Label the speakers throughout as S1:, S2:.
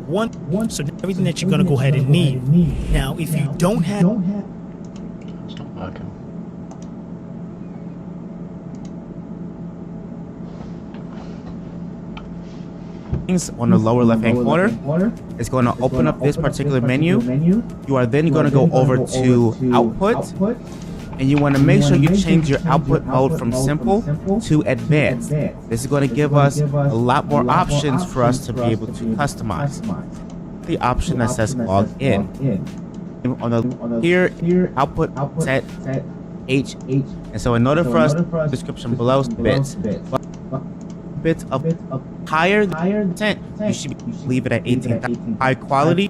S1: one, so everything that you're gonna go ahead and need. Now, if you don't have,
S2: It's not working.
S3: On the lower left-hand corner, it's going to open up this particular menu. You are then going to go over to output, and you want to make sure you change your output mode from simple to advanced. This is going to give us a lot more options for us to be able to customize. The option that says log in. On the here, output set H, and so in order for us, description below bits of higher than 10, you should leave it at 18,000. High quality,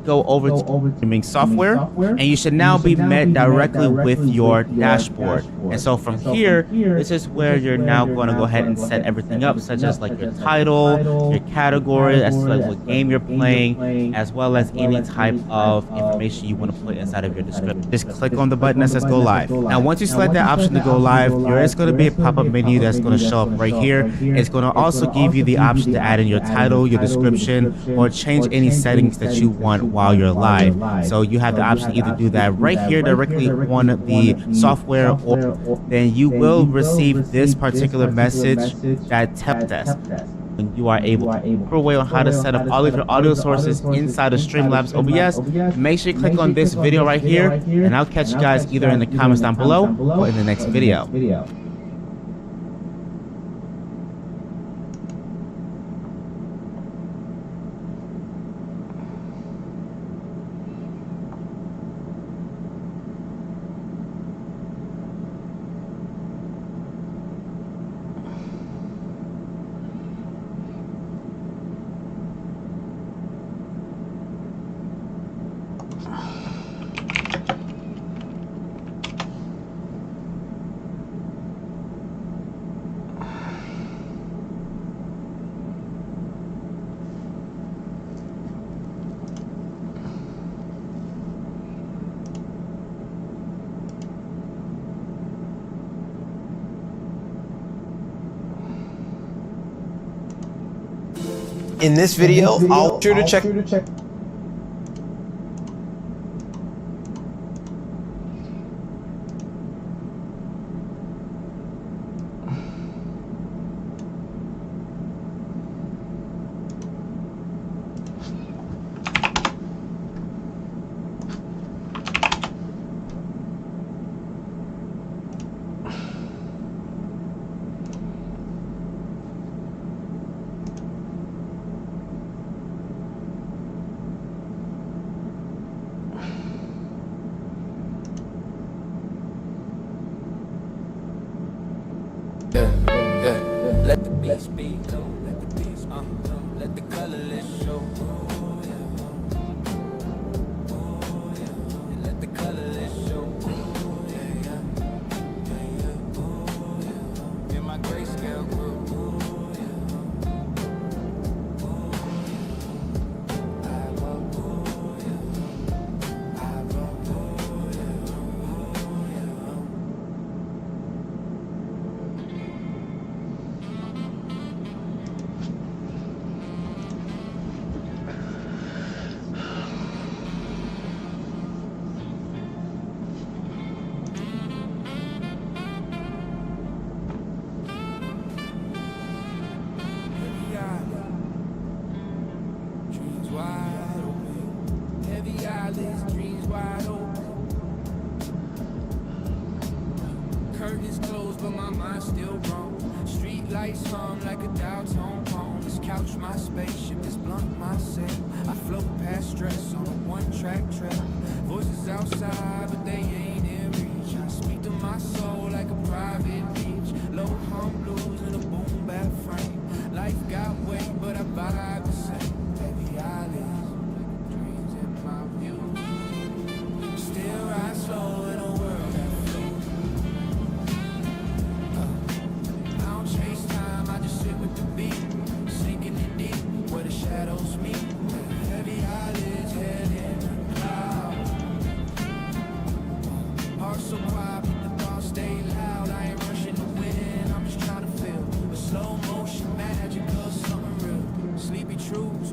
S3: go over to streaming software, and you should now be met directly with your dashboard. And so from here, this is where you're now going to go ahead and set everything up, such as like your title, your category, as like what game you're playing, as well as any type of information you want to put inside of your description. Just click on the button that says go live. Now, once you select that option to go live, there is going to be a pop-up menu that's going to show up right here. It's going to also give you the option to add in your title, your description, or change any settings that you want while you're live. So you have the option to either do that right here directly on the software, or then you will receive this particular message that tells us when you are able to a way on how to set up all of your audio sources inside of Streamlabs OBS. Make sure you click on this video right here, and I'll catch you guys either in the comments down below or in the next video.
S4: In this video, I'll be sure to check.
S5: Let the beat speak, let the colorless show. Let the colorless show. In my grayscale crew. Curtains closed, but my mind's still wrong. Street lights hum like a downtown poem. This couch my spaceship, this blunt my sail. I float past stress on a one-track trail. Voices outside, but they ain't in reach. I speak to my soul like a private beach. Low hum blues in a boom bap frame. Life got weight, but I vibe the same. Heavy eyelids, dreams in my view. Still ride slow in a world that flows. I don't chase time, I just sit with the beat. Sinking in deep, where the shadows meet. Heavy eyelids, head in the cloud. Heart so quiet, but the thoughts stay loud. I ain't rushing to win, I'm just trying to feel a slow motion magic of something real. Sleepy truths,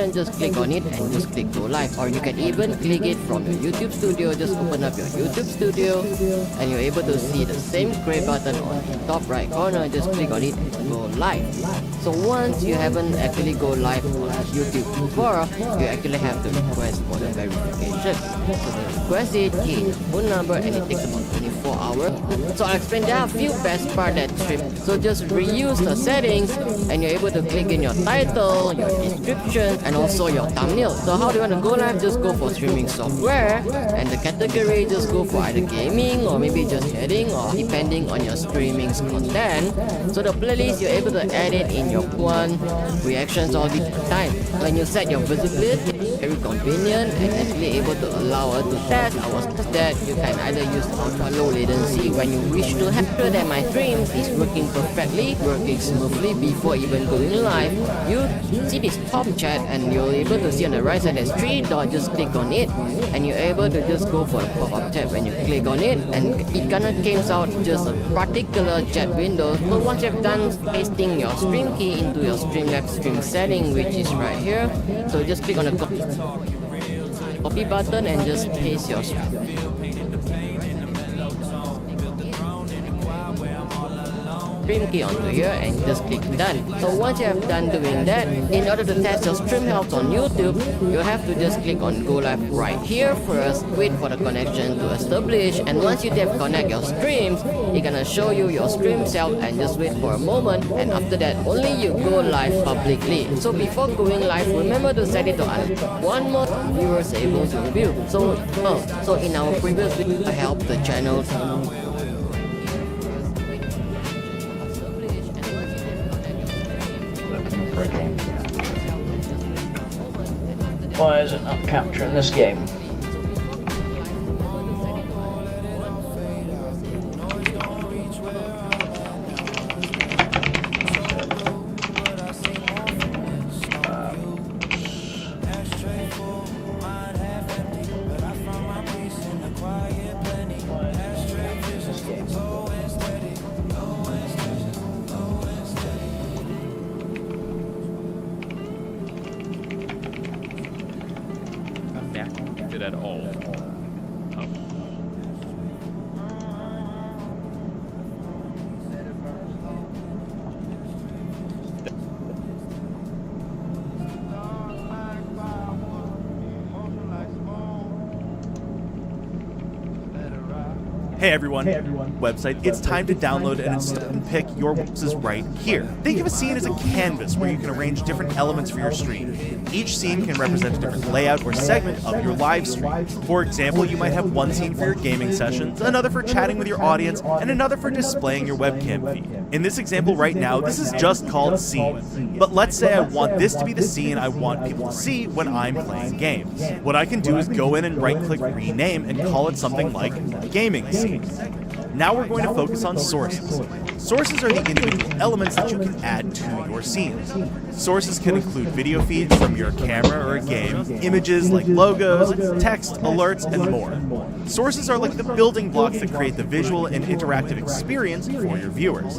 S6: button, just click on it and just click go live. Or you can even click it from your YouTube studio. Just open up your YouTube studio and you're able to see the same gray button on the top right corner. Just click on it and go live. So once you haven't actually go live on YouTube before, you actually have to request for the verification. So the request it, key in your phone number, and it takes about 24 hours. So I'll explain there are a few best part that trip. So just reuse the settings and you're able to click in your title, your description, and also your thumbnail. So how do you want to go live? Just go for streaming software, and the category just go for either gaming or maybe just chatting, or depending on your streaming content. So the playlist, you're able to add it in your one reactions all the time. When you set your visibility, very convenient and actually able to allow us to test our that you can either use ultra low latency when you wish to have sure that my stream is working perfectly, working smoothly before even going live. You see this top chat and you're able to see on the right side there's 3 dots. Just click on it and you're able to just go for a pop-up tab. When you click on it, and it gonna comes out just a particular chat window. So once you've done pasting your stream key into your Streamlabs stream setting, which is right here, so just click on the copy button and just paste your stream key onto here and just click done. So once you have done doing that, in order to test your stream health on YouTube, you have to just click on go live right here first, wait for the connection to establish, and once you have connect your streams, it's gonna show you your stream health, and just wait for a moment, and after that only you go live publicly. So before going live, remember to set it to one more viewers able to view. So in our previous video, I helped the channel
S2: Why is it not capturing this game?
S7: At all.
S8: Hey everyone, website, it's time to download and pick your boxes right here. Think of a scene as a canvas where you can arrange different elements for your stream. Each scene can represent a different layout or segment of your live stream. For example, you might have one scene for your gaming sessions, another for chatting with your audience, and another for displaying your webcam feed. In this example right now, this is just called scene. But let's say I want this to be the scene I want people to see when I'm playing games. What I can do is go in and right-click rename and call it something like gaming scene. Now we're going to focus on sources. Sources are the individual elements that you can add to your scenes. Sources can include video feeds from your camera or a game, images like logos, text, alerts, and more. Sources are like the building blocks that create the visual and interactive experience for your viewers.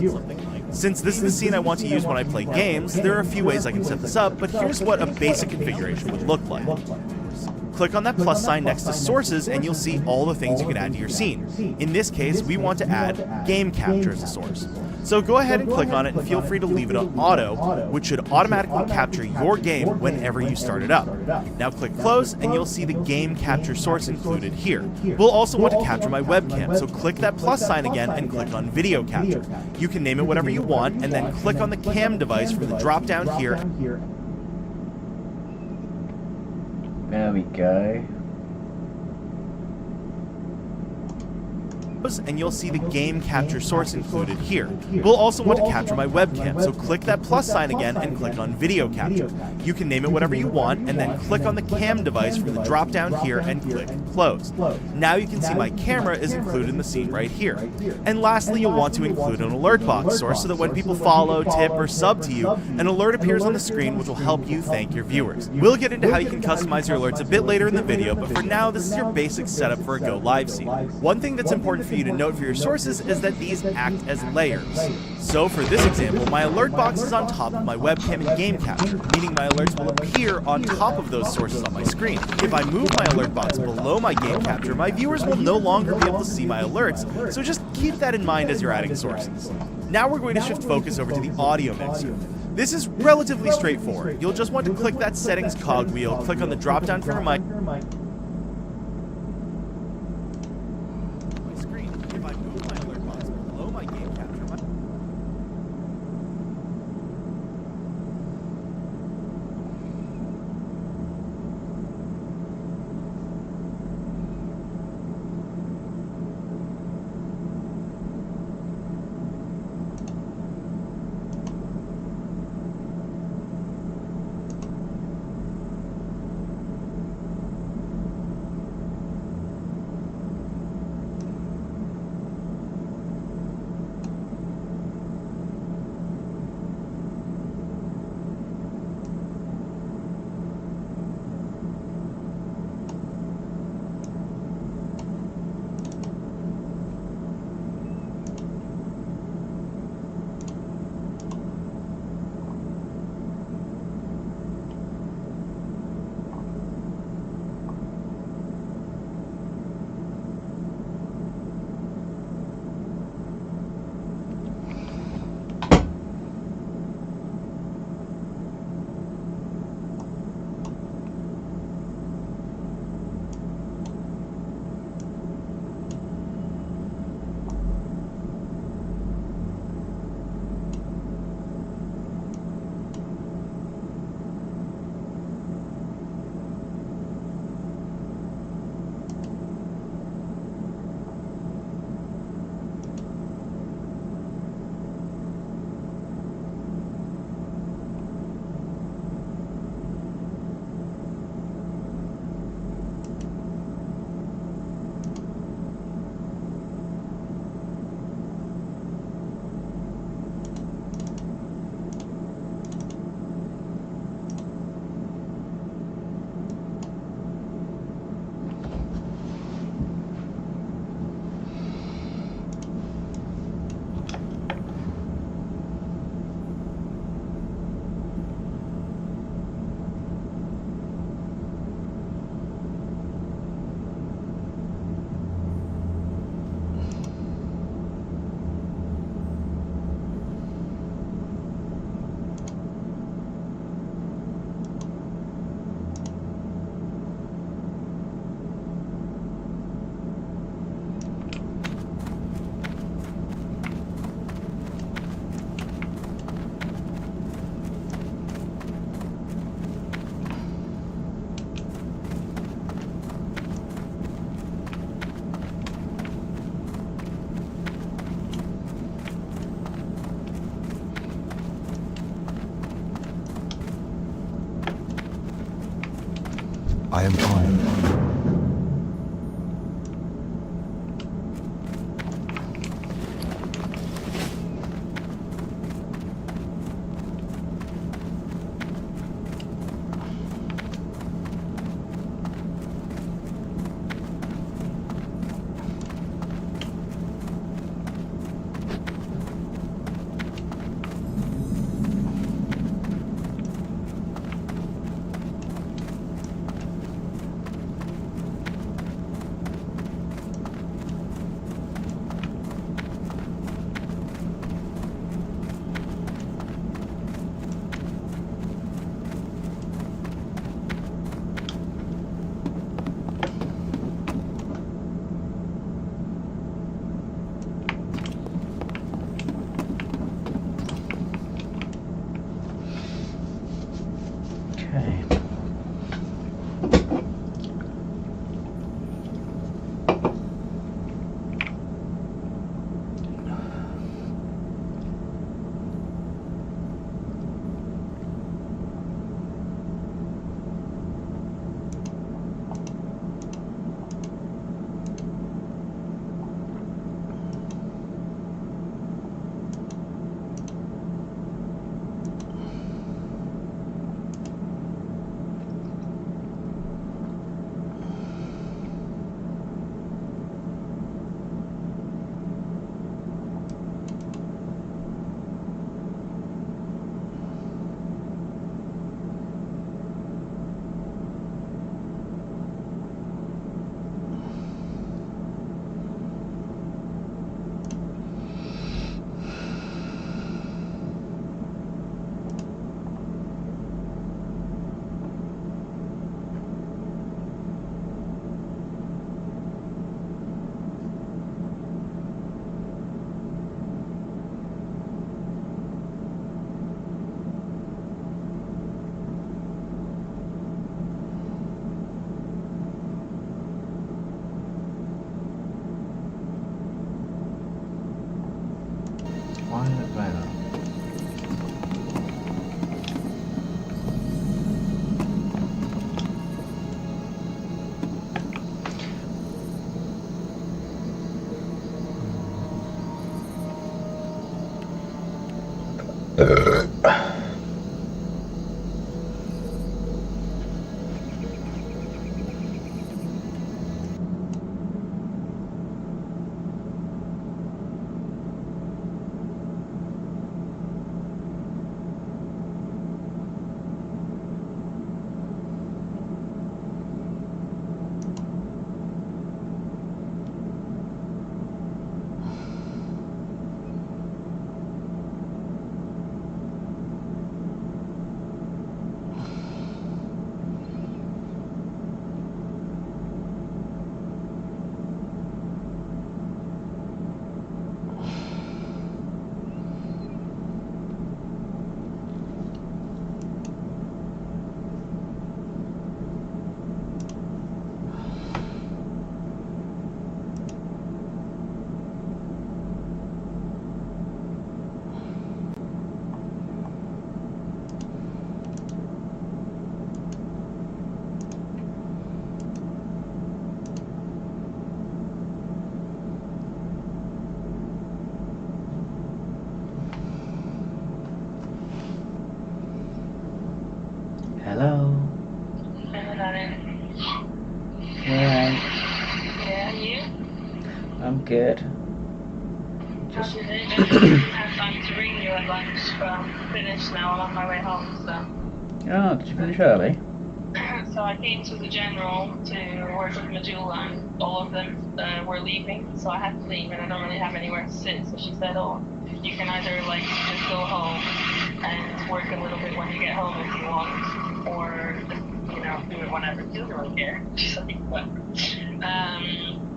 S8: Since this is the scene I want to use when I play games, there are a few ways I can set this up, but here's what a basic configuration would look like. Click on that plus sign next to sources and you'll see all the things you can add to your scene. In this case, we want to add game capture as a source. So go ahead and click on it and feel free to leave it on auto, which should automatically capture your game whenever you start it up. Now click close and you'll see the game capture source included here. We'll also want to capture my webcam, so click that plus sign again and click on video capture. You can name it whatever you want and then click on the cam device from the drop down here.
S2: There we go.
S8: And you'll see the game capture source included here. We'll also want to capture my webcam, so click that plus sign again and click on video capture. You can name it whatever you want and then click on the cam device from the drop down here and click close. Now you can see my camera is included in the scene right here. And lastly, you'll want to include an alert box source so that when people follow, tip, or sub to you, an alert appears on the screen which will help you thank your viewers. We'll get into how you can customize your alerts a bit later in the video, but for now, this is your basic setup for a Go Live scene. One thing that's important for you to note for your sources is that these act as layers. So for this example, my alert box is on top of my webcam and game capture, meaning my alerts will appear on top of those sources on my screen. If I move my alert box below my game capture, my viewers will no longer be able to see my alerts, so just keep that in mind as you're adding sources. Now we're going to shift focus over to the audio mixer. This is relatively straightforward. You'll just want to click that settings cogwheel, click on the drop down for your mic. My screen. If I move my alert box below my game capture,
S7: I am honored.
S9: about. Hello.
S10: Hey, darling.
S9: Yeah,
S10: Yeah, you?
S9: I'm good.
S10: How's your day been? I didn't have time to ring you at lunch, but I'm finished now. I'm on my way home, so.
S9: Oh, did you finish early?
S10: So I came to the general to work with Majula, and all of them were leaving, so I had to leave, and I don't really have anywhere to sit. So she said, "Oh, you can either like just go home and work a little bit when you get home if you want, or you know do it whenever." She doesn't really care. She's like, "What?"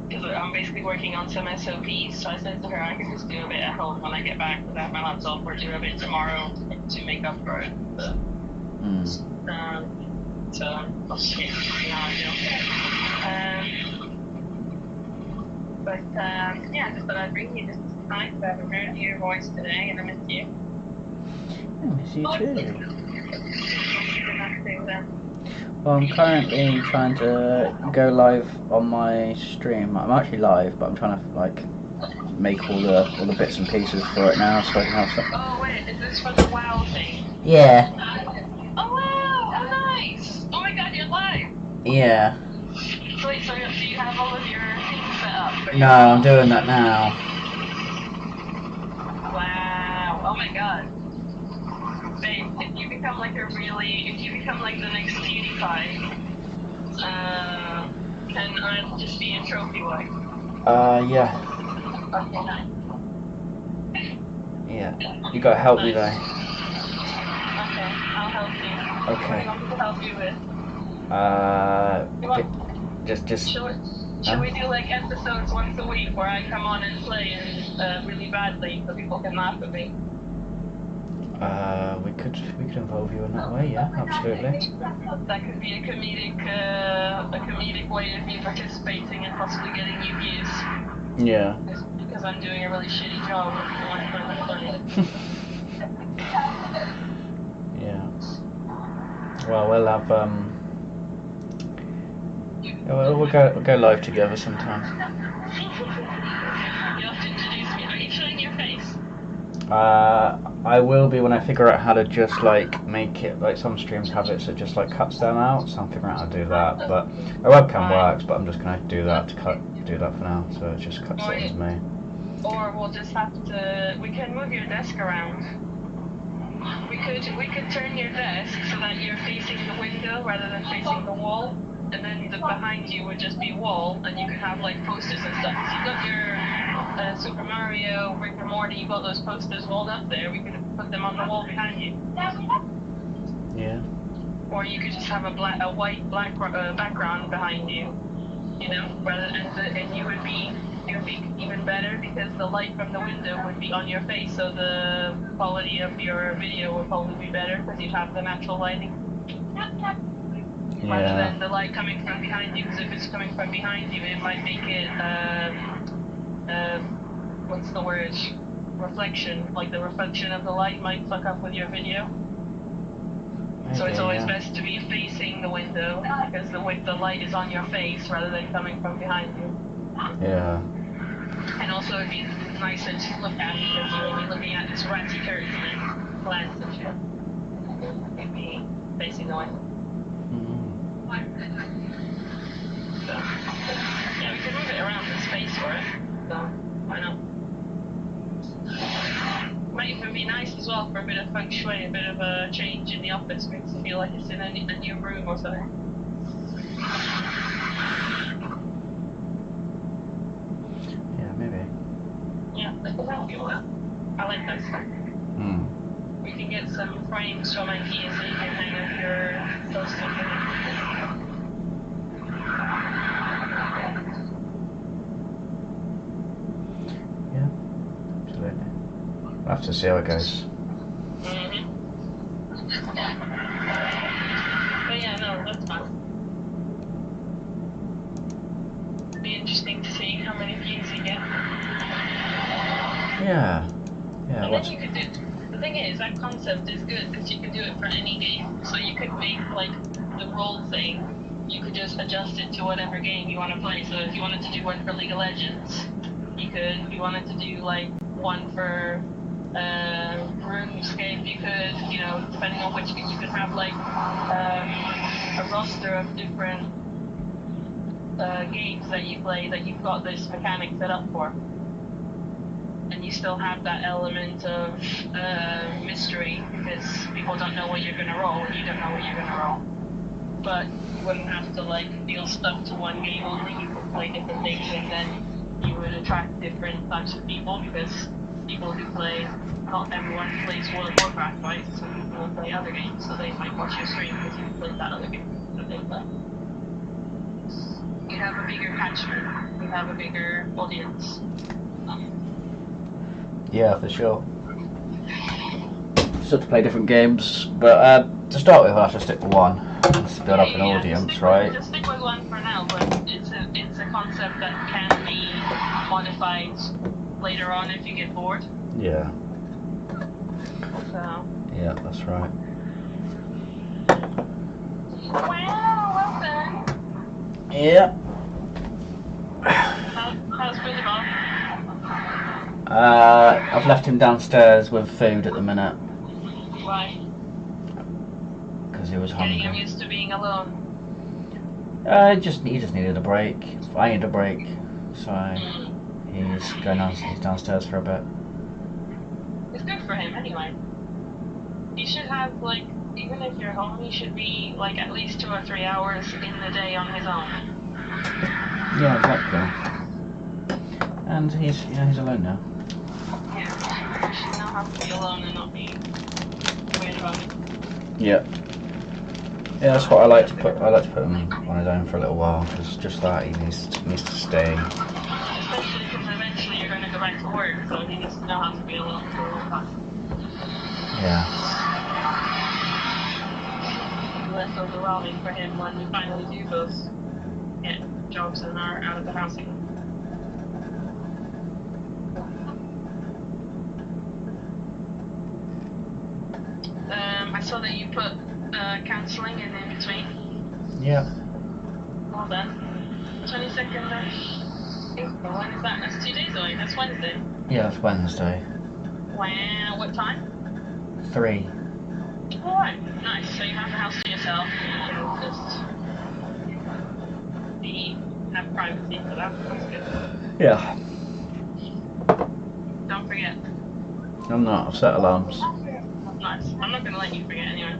S10: Because I'm basically working on some SOPs, so I said to her I could just do a bit at home when I get back without my laptop, or do a bit tomorrow to make up for it. But, so I'll see how I do. Yeah, just thought I'd ring you just tonight because I haven't heard your voice today, and I miss you.
S9: I miss you too.
S10: The next thing then.
S9: Well, I'm currently trying to go live on my stream. I'm actually live, but I'm trying to like make all the bits and pieces for it now, so I can have some.
S10: Oh wait, is this for the WoW thing?
S9: Yeah.
S10: Oh wow! Oh nice! Oh my god, you're live!
S9: Yeah.
S10: So wait, so you have all of your things set up?
S9: No, I'm doing that now.
S10: Wow! Oh my god. Babe, if you become like the next PewDiePie, can I just be a trophy wife?
S9: Yeah.
S10: Okay, nice.
S9: Yeah. You gotta help me though.
S10: Okay, I'll help you.
S9: Okay.
S10: What do you want me to help you with? Should we do like episodes once a week where I come on and play and really badly so people can laugh at me?
S9: We could involve you in that way, yeah, absolutely.
S10: That could be a comedic way of me participating and possibly getting you views.
S9: Yeah.
S10: Because I'm doing a really shitty job of funny.
S9: Yeah. Well, we'll have we'll go live together sometime.
S10: You'll have to introduce me. Are you showing your face?
S9: I will be when I figure out how to just like make it like some streams have it so it just like cuts them out. So I'm figuring out how to do that. But my webcam works, but I'm just gonna do that for now. So it just cuts it into me.
S10: Or we'll just have to. We can move your desk around. We could turn your desk so that you're facing the window rather than facing the wall, and then the behind you would just be wall, and you could have like posters and stuff. So you've got your Super Mario, Rick and Morty, you've got those posters walled up there. We could put them on the wall behind you.
S9: Yeah.
S10: Or you could just have a white background behind you, you know, and you would be even better because the light from the window would be on your face, so the quality of your video would probably be better because you'd have the natural lighting.
S9: Yeah.
S10: Rather than the light coming from behind you, because if it's coming from behind you, it might make it, what's the word? reflection, like the reflection of the light might fuck up with your video. So it's always best to be facing the window, because the light is on your face rather than coming from behind you.
S9: Yeah.
S10: And also it'd be nicer to look at, because you would be looking at this ratty curtain and plants and shit. You'd be facing the window. So, yeah, we can move it around the space for it, so why not? Might even be nice as well for a bit of feng shui, a bit of a change in the office, makes it feel like it's in a new room or something.
S9: Yeah, maybe.
S10: Yeah, I can help you with that. I like that stuff. We can get some frames from IKEA so you can hang up your poster.
S9: Yeah, absolutely. We'll have to see how it goes.
S10: But yeah, no, that's fun. It'd be interesting to see how many views you get.
S9: Yeah. Yeah.
S10: And then you could do. The thing is, that concept is good because you can do it for any game. So you could make like the role thing. You could just adjust it to whatever game you want to play. So if you wanted to do one for League of Legends, you could. If you wanted to do like one for RuneScape, you could. You know, depending on which game, you could have like a roster of different games that you play that you've got this mechanic set up for. And you still have that element of mystery because people don't know what you're going to roll and you don't know what you're going to roll. But you wouldn't have to like feel stuck to one game only. You could play different things and then you would attract different types of people because people who play, not everyone plays World of Warcraft, right? Some people will play other games, so they might watch your stream because you played that other game that they play. You have a bigger catchment. You have a bigger audience.
S9: Yeah, for sure. So to play different games, but to start with, I'll have to stick with one. Just to build up an audience, right?
S10: Just stick with one for now, but it's a concept that can be modified later on if you get bored.
S9: Yeah.
S10: So.
S9: Yeah, that's right.
S10: Wow, well done.
S9: Yeah.
S10: How's Billy Bob?
S9: I've left him downstairs with food at the minute.
S10: Why?
S9: Because he was
S10: Getting
S9: hungry.
S10: him used to being alone.
S9: He just needed a break. I need a break, so he's downstairs for a bit.
S10: It's good for him anyway. He should have like, even if you're home, he should be like at least 2 or 3 hours in the day on his own.
S9: Yeah, exactly. And he's alone now.
S10: Yeah, you should not have to be alone and not be weird about it.
S9: Yeah. Yeah, that's what I like to put. I like to put him on his own for a little while. Just that he needs to stay.
S10: Especially because eventually you're going to go back to work, so he needs to know how to be alone for a long time.
S9: Yeah.
S10: Less overwhelming for him when we finally do both get jobs and are out of the house again. I saw that you put counselling in between.
S9: Yeah.
S10: Well done. 22nd of April, when is that? That's 2 days away, that's Wednesday.
S9: Yeah, it's Wednesday.
S10: Wow, what time?
S9: 3.
S10: Alright, nice. So you have the house to yourself. You can just have privacy for that. That's good.
S9: Yeah.
S10: Don't forget.
S9: I'm not. I've set alarms.
S10: Nice. I'm not going to let you forget anyway.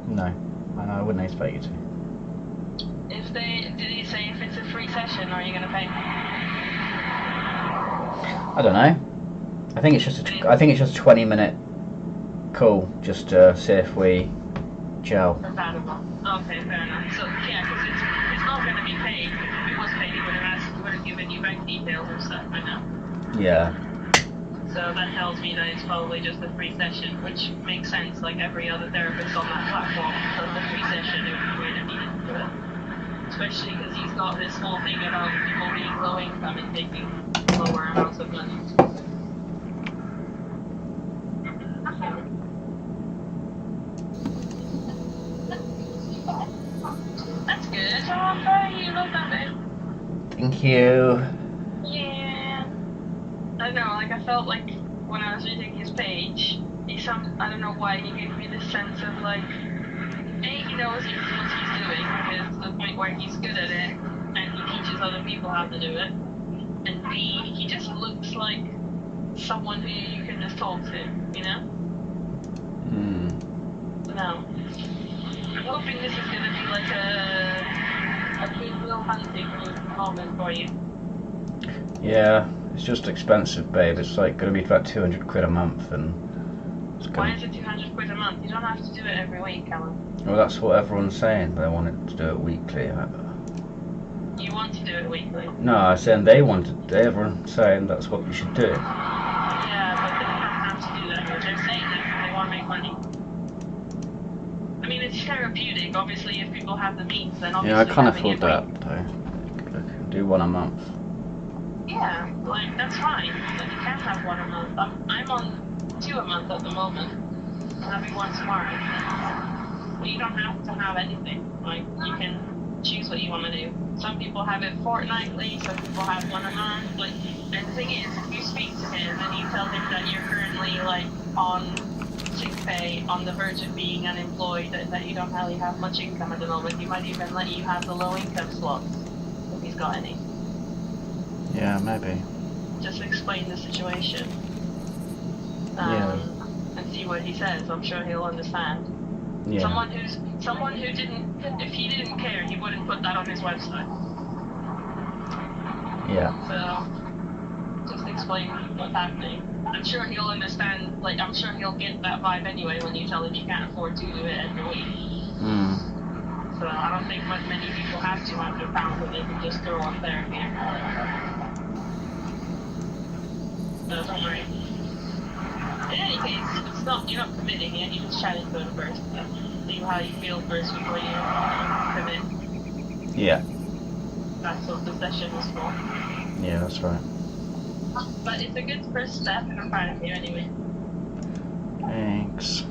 S9: No. I wouldn't expect you to.
S10: Did he say if it's a free session or are you going to pay?
S9: I don't know. I think it's just a 20-minute call, just to see if we gel.
S10: Compatible. Okay, fair enough. So yeah, because it's not going to be paid. If it was paid, he would have given you bank details and stuff by now.
S9: Yeah.
S10: So that tells me that it's probably just a free session, which makes sense. Like every other therapist on that platform does a free session if you really needed to do it. especially because he's got this whole thing about people being low income and taking lower amounts of money. That's good. Oh, I'm proud of you. Love that, babe.
S9: Thank you.
S10: Yeah. I don't know, like I felt like when I was reading his page, I don't know why he gave me this sense of like, A, he knows what he's doing, because to the point where he's good at it, and he teaches other people how to do it. And B, he just looks like someone who you can just talk to, you know? No. I'm hoping this is gonna be like a goodwill hunting moment for you.
S9: Yeah, it's just expensive, babe. It's like going to be about 200 quid a month, and it's
S10: Why
S9: gonna...
S10: is it 200 quid a month? You don't have to do it every week, Callum.
S9: Well, that's what everyone's saying. They want it to do it weekly.
S10: You want to do it weekly?
S9: No, I'm saying they want it. Everyone's saying that's what you should do.
S10: Yeah, but they don't have to do that. They're saying that they want to make money. I mean, it's therapeutic. Obviously, if people have the means, then obviously.
S9: Yeah, I can't
S10: having
S9: afford
S10: it
S9: that, though. I can do one a month.
S10: Yeah, like that's fine. Like you can have one a month. I'm on 2 a month at the moment. I'll be one tomorrow. But you don't have to have anything. Like you can choose what you want to do. Some people have it fortnightly. Some people have one a month. Like, and the thing is, if you speak to him and you tell him that you're currently like on sick pay, on the verge of being unemployed, that you don't really have much income at the moment, he might even let you have the low income slots if he's got any.
S9: Yeah, maybe.
S10: Just explain the situation.
S9: Yeah.
S10: And see what he says. I'm sure he'll understand.
S9: Yeah.
S10: Someone who didn't, if he didn't care, he wouldn't put that on his website.
S9: Yeah.
S10: So, just explain what's happening. I'm sure he'll understand, like, I'm sure he'll get that vibe anyway when you tell him you can't afford to do it every week. So I don't think many people have £200 that they can just throw on therapy. So don't worry. In any case, you're not committing yet, you're just chatting to him first. See how you feel first before you commit.
S9: Yeah.
S10: That's what the session is for.
S9: Yeah, that's right.
S10: But it's a good first step, and I'm proud of you anyway.
S9: Thanks.